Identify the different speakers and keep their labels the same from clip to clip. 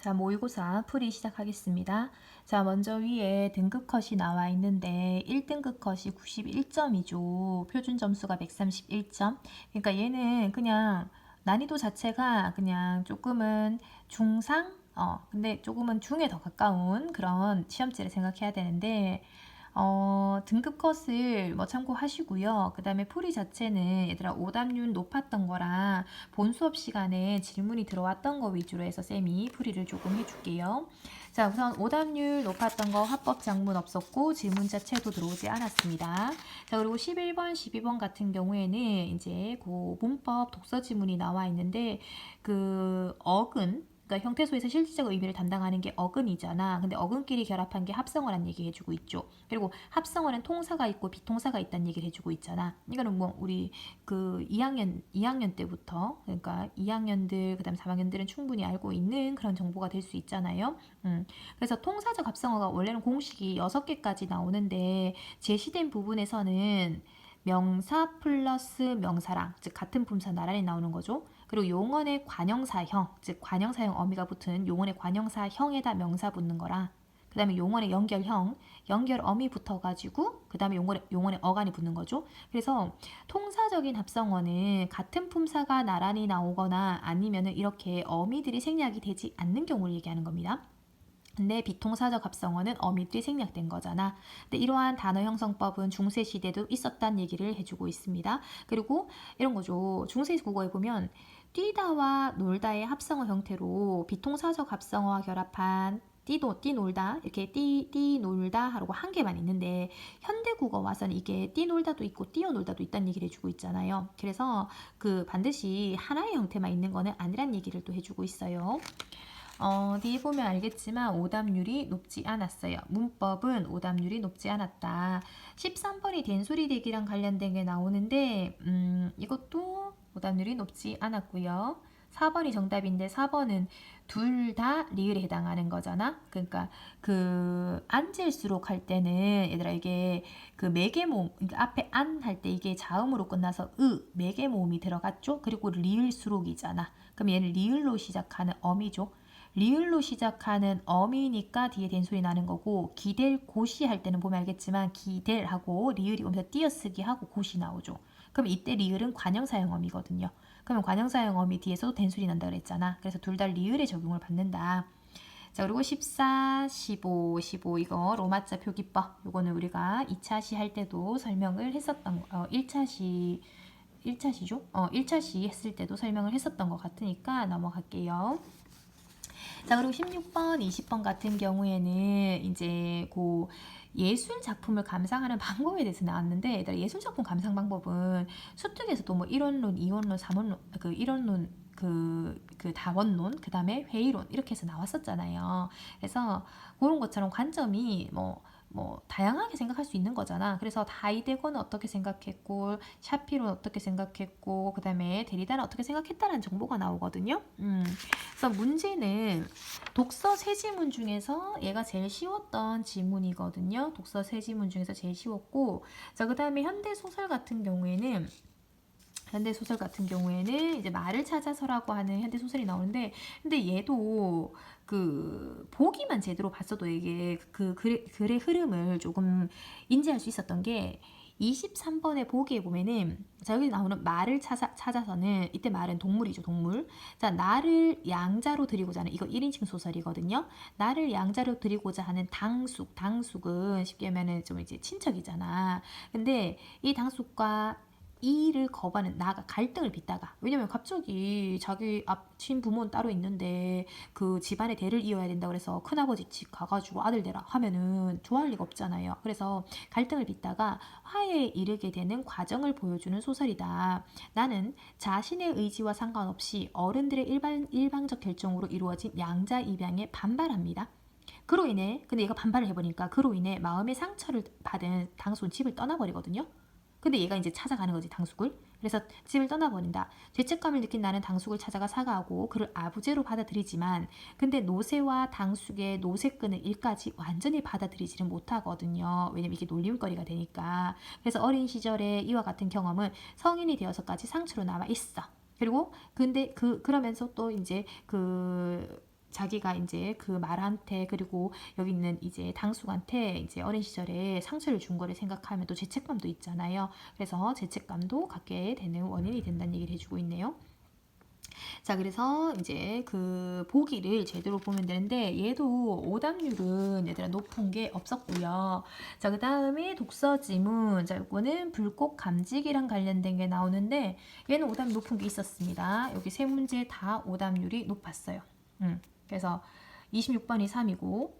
Speaker 1: 자, 모의고사 풀이 시작하겠습니다. 자, 먼저 위에 등급 컷이 나와 있는데 1등급 컷이 91점이죠. 표준 점수가 131점. 그러니까 얘는 그냥 난이도 자체가 그냥 조금은 중상? 근데 조금은 중에 더 가까운 그런 시험지를 생각해야 되는데 등급 컷을 뭐 참고하시고요. 그 다음에 풀이 자체는 얘들아 오답률 높았던 거랑 본 수업 시간에 질문이 들어왔던 거 위주로 해서 쌤이 풀이를 조금 해줄게요. 자, 우선 오답률 높았던 거 합법 작문 없었고 질문 자체도 들어오지 않았습니다. 자, 그리고 11번, 12번 같은 경우에는 이제 그 문법 독서 지문이 나와 있는데 그 어근 그러니까 형태소에서 실질적 의미를 담당하는 게 어근이잖아. 근데 어근끼리 결합한 게 합성어란 얘기 해주고 있죠. 그리고 합성어는 통사가 있고 비통사가 있다는 얘기를 해주고 있잖아. 이거는 뭐 우리 그 2학년 때부터 그러니까 2학년들 그다음 3학년들은 충분히 알고 있는 그런 정보가 될 수 있잖아요. 그래서 통사적 합성어가 원래는 공식이 6개까지 나오는데 제시된 부분에서는 명사 플러스 명사랑 즉 같은 품사 나란히 나오는 거죠. 그리고 용언의 관형사형 즉 관형사형 어미가 붙은 용언의 관형사형에다 명사 붙는 거라 그 다음에 용언의 연결형 연결 어미 붙어가지고 그 다음에 용언의 어간이 붙는 거죠. 그래서 통사적인 합성어는 같은 품사가 나란히 나오거나 아니면은 이렇게 어미들이 생략이 되지 않는 경우를 얘기하는 겁니다. 근데 비통사적 합성어는 어미들이 생략된 거잖아. 근데 이러한 단어 형성법은 중세 시대도 있었다는 얘기를 해주고 있습니다. 그리고 이런 거죠. 중세 국어에 보면 뛰다와 놀다의 합성어 형태로 비통사적 합성어와 결합한 뛰놀다 이렇게 뛰놀다 하고 한 개만 있는데 현대 국어 와서는 이게 뛰놀다도 있고 뛰어놀다도 있다는 얘기를 해주고 있잖아요. 그래서 그 반드시 하나의 형태만 있는 거는 아니란 얘기를 또 해주고 있어요. 뒤에 보면 알겠지만 오답률이 높지 않았어요. 문법은 오답률이 높지 않았다. 13번이 된소리 대기랑 관련된 게 나오는데 이것도 오답률이 높지 않았고요. 4번이 정답인데 4번은 둘 다 리을에 해당하는 거잖아. 그러니까 그 앉을수록 할 때는 얘들아 이게 그 매개모음 그러니까 앞에 안 할 때 이게 자음으로 끝나서 매개모음이 들어갔죠. 그리고 리을수록이잖아. 그럼 얘는 리을로 시작하는 어미죠. 리을로 시작하는 어미니까 뒤에 된소리 나는 거고 기댈 곳이 할 때는 보면 알겠지만 기댈하고 리을이 오면서 띄어쓰기 하고 곳이 나오죠. 그럼 이때 리을은 관형사형 어미거든요. 그러면 관형사형 어미 뒤에서도 된소리 난다 그랬잖아. 그래서 둘 다 리을의 적용을 받는다. 자, 그리고 14, 15 이거 로마자 표기법. 요거는 우리가 2차 시 할 때도 설명을 했었던 1차 시 1차 시 했을 때도 설명을 했었던 것 같으니까 넘어갈게요. 자, 그리고 16번, 20번 같은 경우에는 이제 그 예술 작품을 감상하는 방법에 대해서 나왔는데 예술 작품 감상 방법은 수특에서도 뭐 1원론, 2원론, 3원론, 그 1원론 그 다원론, 그 다음에 회의론 이렇게 해서 나왔었잖아요. 그래서 그런 것처럼 관점이 뭐 다양하게 생각할 수 있는 거잖아. 그래서 다이데거는 어떻게 생각했고 샤피로는 어떻게 생각했고 그 다음에 데리다는 어떻게 생각했다는 정보가 나오거든요. 그래서 문제는 독서 세 지문 중에서 얘가 제일 쉬웠던 지문이거든요. 독서 세 지문 중에서 제일 쉬웠고 자, 그 다음에 현대소설 같은 경우에는 이제 말을 찾아서라고 하는 현대소설이 나오는데 근데 얘도 그 보기만 제대로 봤어도 이게 그 글의 흐름을 조금 인지할 수 있었던 게 23번의 보기에 보면은 자 여기 나오는 말을 찾아서는 이때 말은 동물이죠 동물. 자 나를 양자로 드리고자 하는 이거 1인칭 소설이거든요. 나를 양자로 드리고자 하는 당숙은 쉽게 하면은 좀 이제 친척이잖아. 근데 이 당숙과 이를 거부하는 나가 갈등을 빚다가 왜냐면 갑자기 자기 앞친 부모는 따로 있는데 그 집안의 대를 이어야 된다 그래서 큰아버지 집 가가지고 아들 되라 하면은 좋아할 리가 없잖아요. 그래서 갈등을 빚다가 화해에 이르게 되는 과정을 보여주는 소설이다. 나는 자신의 의지와 상관없이 어른들의 일방적 결정으로 이루어진 양자 입양에 반발합니다. 그로 인해 근데 얘가 반발을 해보니까 그로 인해 마음의 상처를 받은 당수는 집을 떠나버리거든요. 근데 얘가 이제 찾아가는 거지 당숙을. 그래서 집을 떠나버린다. 죄책감을 느낀 나는 당숙을 찾아가 사과하고 그를 아부제로 받아들이지만 근데 노새와 당숙의 노새끈의 일까지 완전히 받아들이지는 못하거든요. 왜냐면 이게 놀림거리가 되니까. 그래서 어린 시절에 이와 같은 경험은 성인이 되어서까지 상처로 남아 있어. 그리고 근데 그러면서 또 이제 그 자기가 이제 그 말한테 그리고 여기 있는 이제 당숙한테 이제 어린 시절에 상처를 준 거를 생각하면 또 죄책감도 있잖아요. 그래서 죄책감도 갖게 되는 원인이 된다는 얘기를 해주고 있네요. 자, 그래서 이제 그 보기를 제대로 보면 되는데 얘도 오답률은 얘들아 높은 게 없었고요. 자, 그 다음에 독서 지문. 자, 이거는 불꽃 감지기랑 관련된 게 나오는데 얘는 오답 높은 게 있었습니다. 여기 세 문제 다 오답률이 높았어요. 그래서 26번이 3이고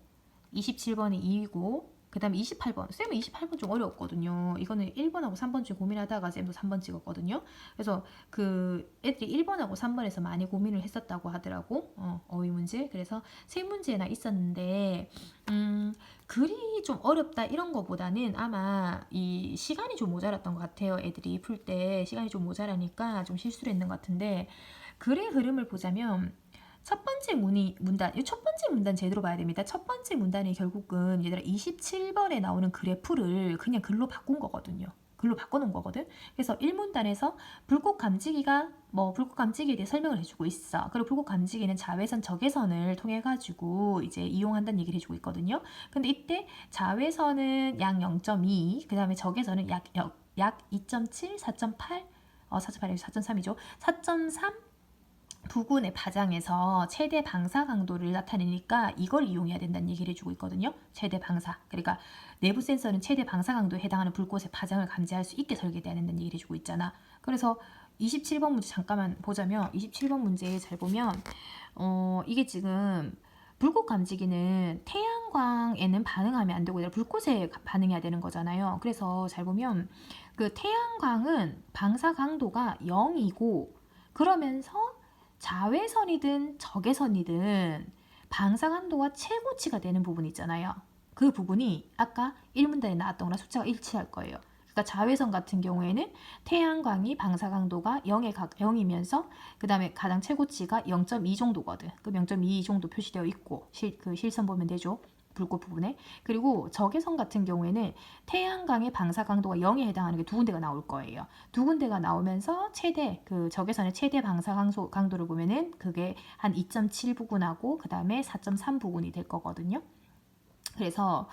Speaker 1: 27번이 2이고 그 다음에 28번. 쌤은 28번 좀 어려웠거든요. 이거는 1번하고 3번 중에 고민하다가 쌤도 3번 찍었거든요. 그래서 그 애들이 1번하고 3번에서 많이 고민을 했었다고 하더라고. 어휘 문제. 그래서 세 문제나 있었는데 글이 좀 어렵다 이런 거보다는 아마 이 시간이 좀 모자랐던 것 같아요. 애들이 풀 때 시간이 좀 모자라니까 좀 실수를 했는 것 같은데 글의 흐름을 보자면 첫 번째 문단, 이 첫 번째 문단 제대로 봐야 됩니다. 첫 번째 문단이 결국은 얘들아 27번에 나오는 그래프를 그냥 글로 바꾼 거거든요. 글로 바꿔놓은 거거든. 그래서 1문단에서 불꽃 감지기가 불꽃 감지기에 대해 설명을 해주고 있어. 그리고 불꽃 감지기는 자외선 적외선을 통해 가지고 이제 이용한다는 얘기를 해주고 있거든요. 근데 이때 자외선은 약 0.2, 그 다음에 적외선은 약 2.7, 4.8, 4.8이 4.3이죠. 4.3 부근의 파장에서 최대 방사 강도를 나타내니까 이걸 이용해야 된다는 얘기를 해주고 있거든요. 최대 방사. 그러니까 내부 센서는 최대 방사 강도에 해당하는 불꽃의 파장을 감지할 수 있게 설계돼야 된다는 얘기를 해주고 있잖아. 그래서 27번 문제 잠깐만 보자면 27번 문제 잘 보면 이게 지금 불꽃 감지기는 태양광에는 반응하면 안 되고 불꽃에 반응해야 되는 거잖아요. 그래서 잘 보면 그 태양광은 방사 강도가 0이고 그러면서 자외선이든 적외선이든 방사 강도가 최고치가 되는 부분 있잖아요. 그 부분이 아까 1문단에 나왔던 거랑 숫자가 일치할 거예요. 그러니까 자외선 같은 경우에는 태양광이 방사 강도가 0이면서 그 다음에 가장 최고치가 0.2 정도거든. 그 0.2 정도 표시되어 있고 그 실선 보면 되죠. 불꽃 부분에. 그리고 적외선 같은 경우에는 태양광의 방사 강도가 0에 해당하는 게 두 군데가 나올 거예요. 두 군데가 나오면서 최대 그 적외선의 최대 방사 강도를 보면은 그게 한 2.7 부근하고 그 다음에 4.3 부근이 될 거거든요. 그래서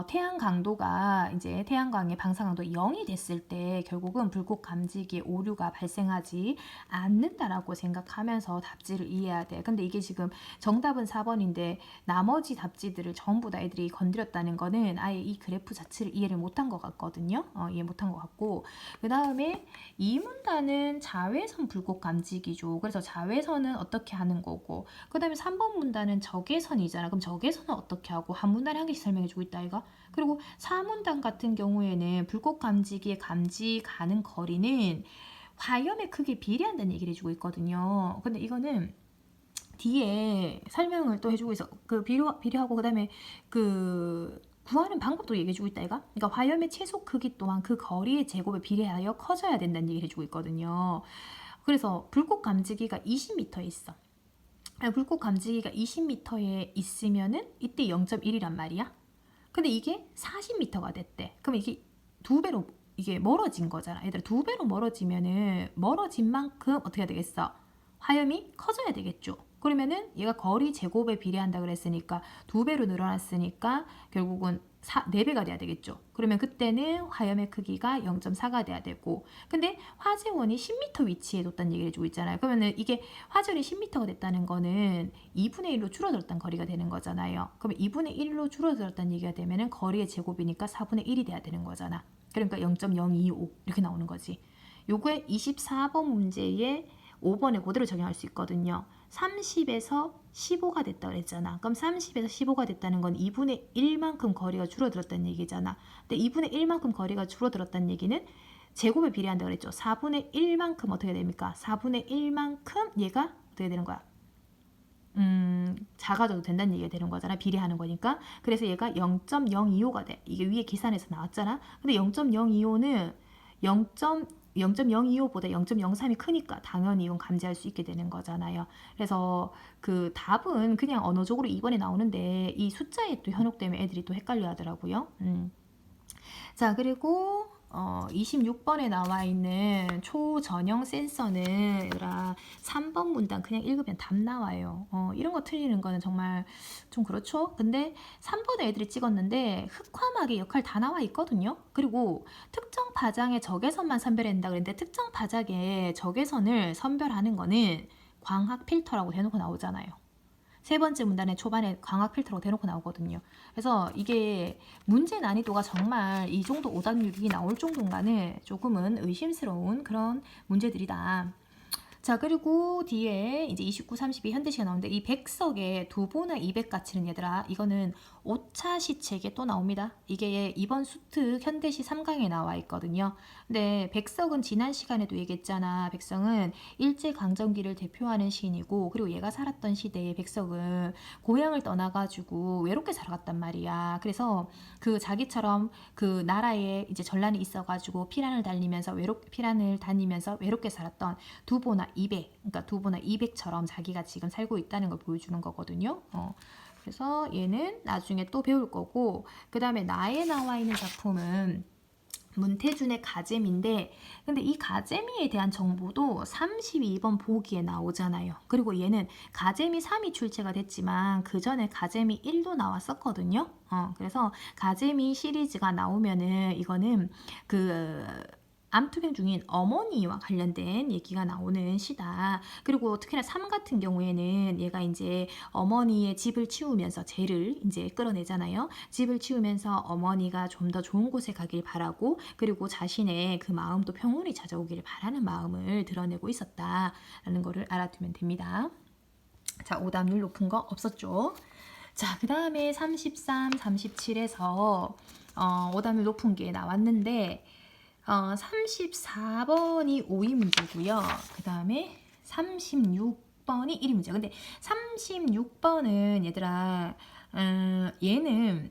Speaker 1: 태양 강도가 이제 태양광의 방사 강도 0이 됐을 때 결국은 불꽃 감지기에 오류가 발생하지 않는다라고 생각하면서 답지를 이해해야 돼. 근데 이게 지금 정답은 4번인데 나머지 답지들을 전부 다 애들이 건드렸다는 거는 아예 이 그래프 자체를 이해를 못한 것 같거든요. 이해 못한 것 같고 그 다음에 이 문단은 자외선 불꽃 감지기죠. 그래서 자외선은 어떻게 하는 거고 그 다음에 3번 문단은 적외선이잖아. 그럼 적외선은 어떻게 하고 한 문단에 한 개씩 설명해주고 있다 이가. 그리고 4문단 같은 경우에는 불꽃 감지기에 감지 가는 거리는 화염의 크기에 비례한다는 얘기를 해주고 있거든요. 근데 이거는 뒤에 설명을 또 해주고 있어. 그 비례하고 그다음에 그 구하는 방법도 얘기해주고 있다 이가. 그러니까 화염의 최소 크기 또한 그 거리의 제곱에 비례하여 커져야 된다는 얘기를 해주고 있거든요. 그래서 불꽃 감지기가 20m에 있어. 불꽃 감지기가 20m에 있으면은 이때 0.1이란 말이야. 근데 이게 40m가 됐대. 그럼 이게 두 배로 이게 멀어진 거잖아. 얘들아 두 배로 멀어지면은 멀어진 만큼 어떻게 해야 되겠어? 화염이 커져야 되겠죠. 그러면은 얘가 거리 제곱에 비례한다 그랬으니까 두 배로 늘어났으니까 결국은 4배가 돼야 되겠죠. 그러면 그때는 화염의 크기가 0.4가 돼야 되고 근데 화재원이 10m 위치에 뒀다는 얘기를 해주고 있잖아요. 그러면은 이게 화재원이 10m가 됐다는 거는 2분의 1로 줄어들었다는 거리가 되는 거잖아요. 그러면 2분의 1로 줄어들었다는 얘기가 되면은 거리의 제곱이니까 4분의 1이 돼야 되는 거잖아. 그러니까 0.025 이렇게 나오는 거지. 요거에 24번 문제에 5번에 그대로 적용할 수 있거든요. 30에서 15가 됐다 그랬잖아. 그럼 30에서 15가 됐다는 건 2분의 1만큼 거리가 줄어들었다는 얘기잖아. 근데 2분의 1만큼 거리가 줄어들었다는 얘기는 제곱에 비례한다 그랬죠. 4분의 1만큼 어떻게 됩니까? 4분의 1만큼 얘가 어떻게 되는 거야? 작아져도 된다는 얘기가 되는 거잖아. 비례하는 거니까. 그래서 얘가 0.025가 돼. 이게 위에 계산에서 나왔잖아. 근데 0.025는 0.025보다 0.03이 크니까 당연히 이건 감지할 수 있게 되는 거잖아요. 그래서 그 답은 그냥 언어적으로 2번에 나오는데 이 숫자에 또 현혹되면 애들이 또 헷갈려 하더라고요. 자, 그리고 26번에 나와 있는 초전형 센서는 3번 문단 그냥 읽으면 답 나와요. 이런 거 틀리는 거는 정말 좀 그렇죠. 근데 3번에 애들이 찍었는데 흑화막의 역할 다 나와 있거든요. 그리고 특정 파장의 적외선만 선별한다 그랬는데 특정 파장의 적외선을 선별하는 거는 광학 필터라고 대놓고 나오잖아요. 세 번째 문단의 초반에 광학 필터로 대놓고 나오거든요. 그래서 이게 문제 난이도가 정말 이 정도 오답률이 나올 정도인가는 조금은 의심스러운 그런 문제들이다. 자, 그리고 뒤에 이제 29, 32 현대시가 나오는데 이 백석의 두보나 200 가치는 얘들아 이거는 5차 시책에 또 나옵니다. 이게 이번 수특 현대시 3강에 나와 있거든요. 근데 백석은 지난 시간에도 얘기했잖아. 백석은 일제강점기를 대표하는 시인이고 그리고 얘가 살았던 시대에 백석은 고향을 떠나가지고 외롭게 살아갔단 말이야. 그래서 그 자기처럼 그 나라에 이제 전란이 있어가지고 피란을 다니면서 외롭게 살았던 두보나 200, 그러니까 두보나 200처럼 자기가 지금 살고 있다는 걸 보여주는 거거든요. 그래서 얘는 나중에 또 배울 거고 그 다음에 나에 나와 있는 작품은 문태준의 가재미인데 근데 이 가재미에 대한 정보도 32번 보기에 나오잖아요. 그리고 얘는 가재미 3이 출제가 됐지만 그 전에 가재미 1도 나왔었거든요. 그래서 가재미 시리즈가 나오면은 이거는 그 암투병 중인 어머니와 관련된 얘기가 나오는 시다. 그리고 특히나 3 같은 경우에는 얘가 이제 어머니의 집을 치우면서 죄를 이제 끌어내잖아요. 집을 치우면서 어머니가 좀 더 좋은 곳에 가길 바라고 그리고 자신의 그 마음도 평온히 찾아오기를 바라는 마음을 드러내고 있었다라는 거를 알아두면 됩니다. 자, 오답률 높은 거 없었죠. 자, 그 다음에 33, 37에서 오답률 높은 게 나왔는데 34번이 5위 문제고요. 그 다음에 36번이 1위 문제. 근데 36번은 얘들아 얘는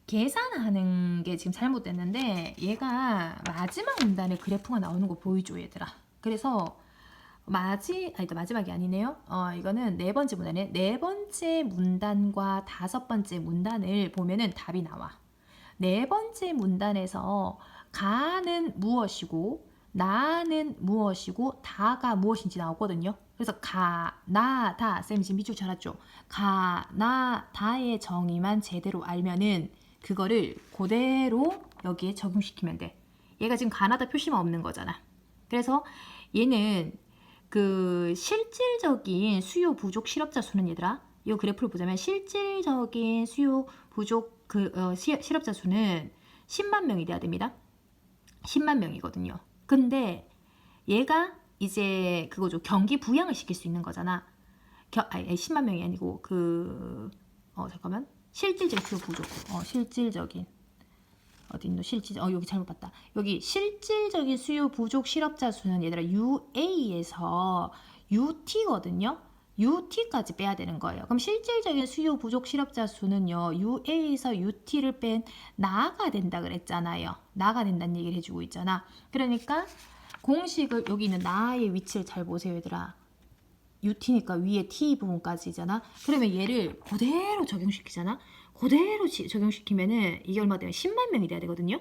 Speaker 1: 계산하는 게 지금 잘못됐는데 얘가 마지막 문단에 그래프가 나오는 거 보이죠 얘들아. 그래서 마지막이 아니네요. 이거는 네 번째 문단에 네 번째 문단과 다섯 번째 문단을 보면은 답이 나와. 네 번째 문단에서 가는 무엇이고 나는 무엇이고 다가 무엇인지 나오거든요. 그래서 가, 나, 다 쌤이 지금 밑줄 쳐놨죠. 가, 나, 다의 정의만 제대로 알면은 그거를 그대로 여기에 적용시키면 돼. 얘가 지금 가나다 표시만 없는 거잖아. 그래서 얘는 그 실질적인 수요 부족 실업자 수는 얘들아 이 그래프를 보자면 실질적인 수요 부족 실업자 수는 10만 명이 돼야 됩니다. 10만 명이거든요. 근데 얘가 이제 그거죠. 경기 부양을 시킬 수 있는 거잖아. 10만 명이 아니고 잠깐만. 실질적인 수요 부족. 실질적인 어디 있노? 여기 잘못 봤다. 여기 실질적인 수요 부족 실업자 수는 얘들아 UA에서 UT거든요. UT까지 빼야 되는 거예요. 그럼 실질적인 수요 부족 실업자 수는요. UA에서 UT를 뺀 나가 된다 그랬잖아요. 나가 된다는 얘기를 해주고 있잖아. 그러니까 공식을 여기 있는 나의 위치를 잘 보세요 얘들아. UT니까 위에 T 부분까지잖아. 그러면 얘를 그대로 적용시키잖아. 그대로 적용시키면은 이게 얼마 되면 10만 명이 돼야 되거든요.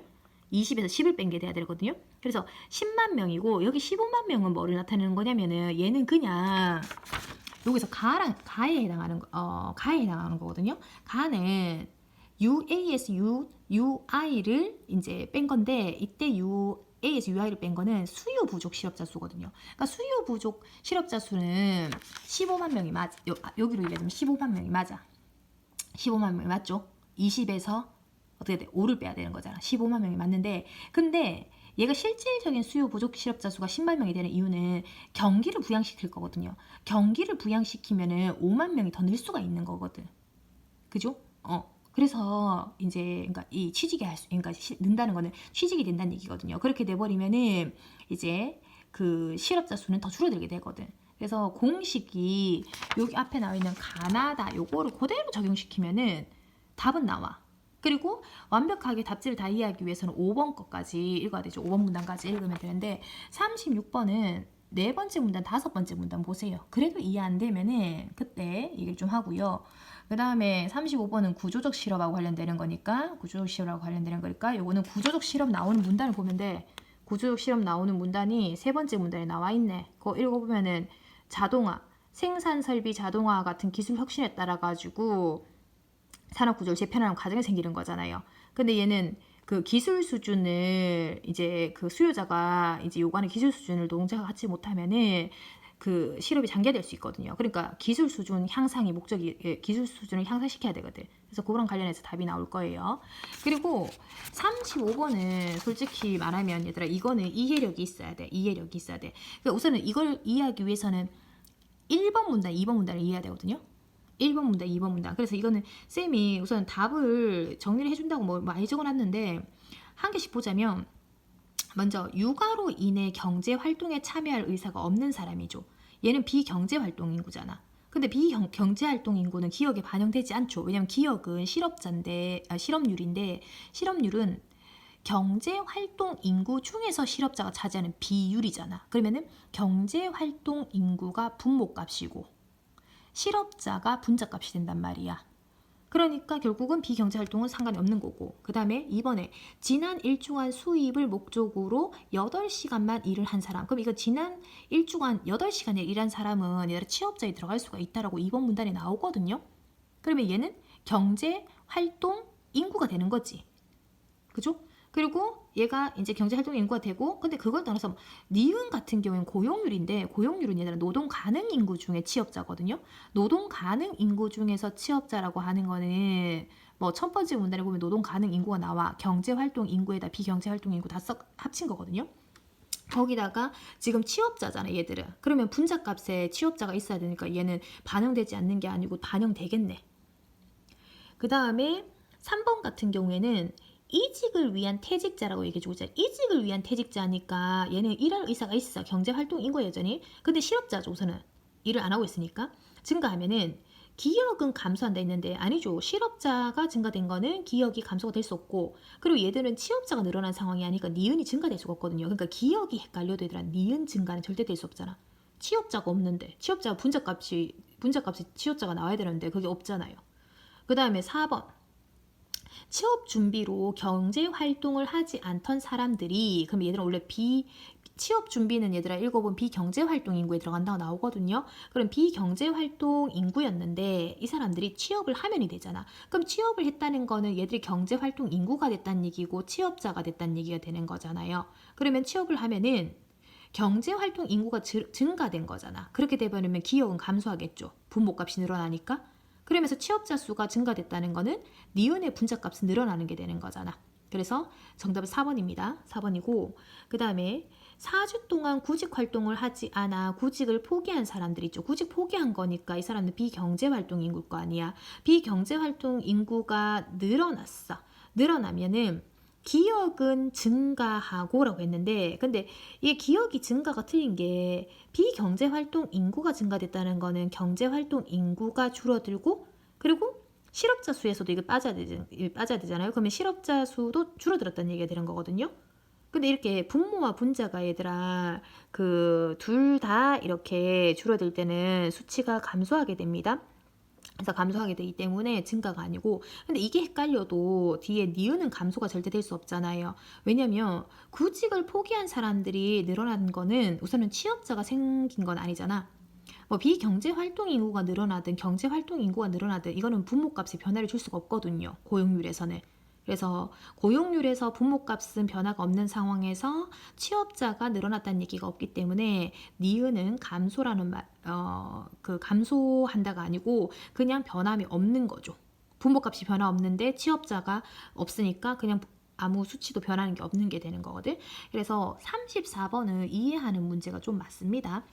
Speaker 1: 20에서 10을 뺀 게 돼야 되거든요. 그래서 10만 명이고 여기 15만 명은 뭐를 나타내는 거냐면은 얘는 그냥 여기서 가에 해당하는 거거든요. 가는 UA에서 UI를 이제 뺀 건데 이때 A에서 UI를 뺀 거는 수요 부족 실업자 수거든요. 그러니까 수요 부족 실업자 수는 15만 명이 맞아. 여기로 얘기하자면 15만 명이 맞아. 15만 명이 맞죠? 20에서 어떻게 돼? 5를 빼야 되는 거잖아. 15만 명이 맞는데 근데 얘가 실질적인 수요 부족 실업자 수가 10만 명이 되는 이유는 경기를 부양시킬 거거든요. 경기를 부양시키면은 5만 명이 더 늘 수가 있는 거거든. 그죠? 그래서 이제 그러니까 이 취직이 그러니까 는다는 거는 취직이 된다는 얘기거든요. 그렇게 돼버리면은 이제 그 실업자 수는 더 줄어들게 되거든. 그래서 공식이 여기 앞에 나와 있는 가나다 요거를 그대로 적용시키면은 답은 나와. 그리고 완벽하게 답지를 다 이해하기 위해서는 5번 것까지 읽어야 되죠. 5번 문단까지 읽으면 되는데 36번은 네 번째 문단, 다섯 번째 문단 보세요. 그래도 이해 안 되면은 그때 얘기를 좀 하고요. 그 그 다음에 35번은 구조적 실험하고 관련되는 거니까 구조적 실험하고 관련되는 거니까 요거는 구조적 실험 나오는 문단을 보면 돼. 구조적 실험 나오는 문단이 세 번째 문단에 나와 있네. 그거 읽어보면은 자동화, 생산 설비 자동화 같은 기술 혁신에 따라 가지고 산업 구조를 재편하는 과정이 생기는 거잖아요. 근데 얘는 그 기술 수준을 이제 그 수요자가 이제 요구하는 기술 수준을 노동자가 갖지 못하면은 그 실업이 장기화될 수 있거든요. 그러니까 기술 수준 향상이 목적이 기술 수준을 향상시켜야 되거든. 그래서 그거랑 관련해서 답이 나올 거예요. 그리고 35번은 솔직히 말하면 얘들아 이거는 이해력이 있어야 돼. 이해력이 있어야 돼. 그러니까 우선은 이걸 이해하기 위해서는 1번 문단, 2번 문단을 이해해야 되거든요. 1번 문단, 2번 문단. 그래서 이거는 쌤이 우선 답을 정리를 해준다고 뭐 많이 적어놨는데 한 개씩 보자면 먼저 육아로 인해 경제 활동에 참여할 의사가 없는 사람이죠. 얘는 비경제 활동 인구잖아. 근데 비경제 활동 인구는 기억에 반영되지 않죠. 왜냐면 기억은 실업률인데 실업률은 경제 활동 인구 중에서 실업자가 차지하는 비율이잖아. 그러면은 경제 활동 인구가 분모값이고 실업자가 분자값이 된단 말이야. 그러니까 결국은 비경제활동은 상관이 없는 거고 그 다음에 이번에 지난 일주간 수입을 목적으로 8시간만 일을 한 사람 그럼 이거 지난 일주간 8시간을 일한 사람은 얘들아 취업자에 들어갈 수가 있다라고 이번 문단에 나오거든요. 그러면 얘는 경제활동 인구가 되는 거지. 그죠? 그리고 얘가 이제 경제활동 인구가 되고 근데 그걸 떠나서 니은 같은 경우에는 고용률인데 고용률은 얘들아 노동 가능 인구 중에 취업자거든요. 노동 가능 인구 중에서 취업자라고 하는 거는 뭐 첫 번째 문단에 보면 노동 가능 인구가 나와 경제활동 인구에다 비경제활동 인구 다 합친 거거든요. 거기다가 지금 취업자잖아 얘들은. 그러면 분자값에 취업자가 있어야 되니까 얘는 반영되지 않는 게 아니고 반영되겠네. 그 다음에 3번 같은 경우에는 이직을 위한 퇴직자라고 얘기해주고 있잖아. 이직을 위한 퇴직자니까 얘는 일할 의사가 있어. 경제활동 인구야 여전히. 근데 실업자죠 우선은. 일을 안 하고 있으니까. 증가하면은 기역은 감소한다 했는데 아니죠. 실업자가 증가된 거는 기역이 감소가 될 수 없고 그리고 얘들은 취업자가 늘어난 상황이 아니니까 니은이 증가될 수가 없거든요. 그러니까 기역이 헷갈려도 얘들아 니은 증가는 절대 될 수 없잖아. 취업자가 없는데 취업자가 분자값이 취업자가 나와야 되는데 그게 없잖아요. 그 다음에 4번 취업 준비로 경제 활동을 하지 않던 사람들이 그럼 얘들은 원래 취업 준비는 얘들아 읽어본 비경제 활동 인구에 들어간다고 나오거든요. 그럼 비경제 활동 인구였는데 이 사람들이 취업을 하면이 되잖아. 그럼 취업을 했다는 거는 얘들이 경제 활동 인구가 됐다는 얘기고 취업자가 됐다는 얘기가 되는 거잖아요. 그러면 취업을 하면은 경제 활동 인구가 증가된 거잖아. 그렇게 되버리면 기업은 감소하겠죠. 분모값이 늘어나니까. 그러면서 취업자 수가 증가됐다는 거는 니은의 분자값은 늘어나는 게 되는 거잖아. 그래서 정답은 4번입니다. 4번이고 그 다음에 4주 동안 구직 활동을 하지 않아 구직을 포기한 사람들 있죠. 구직 포기한 거니까 이 사람은 비경제 활동 인구일 거 아니야. 비경제 활동 인구가 늘어났어. 늘어나면은 기역은 증가하고라고 했는데 근데 이 기역이 증가가 틀린 게 비경제활동 인구가 증가됐다는 거는 경제활동 인구가 줄어들고 그리고 실업자 수에서도 이게 빠져야 되잖아요. 그러면 실업자 수도 줄어들었다는 얘기가 되는 거거든요. 근데 이렇게 분모와 분자가 얘들아 그 둘 다 이렇게 줄어들 때는 수치가 감소하게 됩니다. 그래서 감소하게 되기 때문에 증가가 아니고 근데 이게 헷갈려도 뒤에 니은은 감소가 절대 될 수 없잖아요. 왜냐면 구직을 포기한 사람들이 늘어난 거는 우선은 취업자가 생긴 건 아니잖아. 뭐 비경제 활동 인구가 늘어나든 경제 활동 인구가 늘어나든 이거는 분모값에 변화를 줄 수가 없거든요. 고용률에서는. 그래서 고용률에서 분모값은 변화가 없는 상황에서 취업자가 늘어났다는 얘기가 없기 때문에 니은은 감소라는 그 감소한다가 아니고 그냥 변함이 없는 거죠. 분모값이 변화 없는데 취업자가 없으니까 그냥 아무 수치도 변하는 게 없는 게 되는 거거든. 그래서 34번은 이해하는 문제가 좀 많습니다.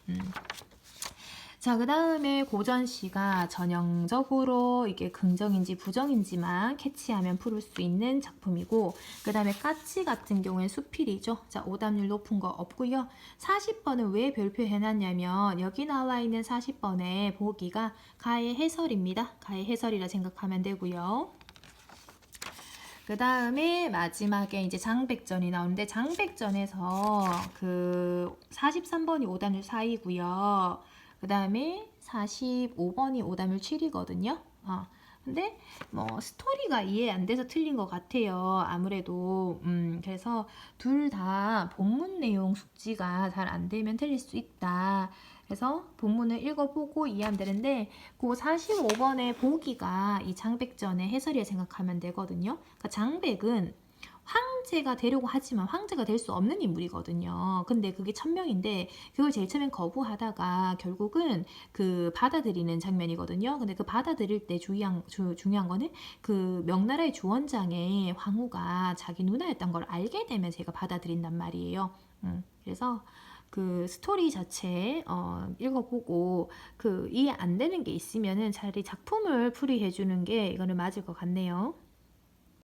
Speaker 1: 자, 그 다음에 고전시가 전형적으로 이게 긍정인지 부정인지만 캐치하면 풀을 수 있는 작품이고 그 다음에 까치 같은 경우에 수필이죠. 자, 오답률 높은 거 없고요. 40번은 왜 별표해놨냐면 여기 나와 있는 40번의 보기가 가의 해설입니다. 가의 해설이라 생각하면 되고요. 그 다음에 마지막에 이제 장백전이 나오는데 장백전에서 그 43번이 오답률 4이고요. 그 다음에 45번이 오답률 7이거든요. 근데 뭐 스토리가 이해 안 돼서 틀린 것 같아요. 아무래도 그래서 둘 다 본문 내용 숙지가 잘 안 되면 틀릴 수 있다. 그래서 본문을 읽어보고 이해하면 되는데 그 45번의 보기가 이 장백전의 해설이라 생각하면 되거든요. 그러니까 장백은 황제가 되려고 하지만 황제가 될 수 없는 인물이거든요. 근데 그게 천명인데 그걸 제일 처음엔 거부하다가 결국은 그 받아들이는 장면이거든요. 근데 그 받아들일 때 중요한 거는 그 명나라의 주원장의 황후가 자기 누나였던 걸 알게 되면 제가 받아들인단 말이에요. 그래서 그 스토리 자체 읽어보고 그 이해 안 되는 게 있으면은 차라리 작품을 풀이해 주는 게 이거는 맞을 것 같네요.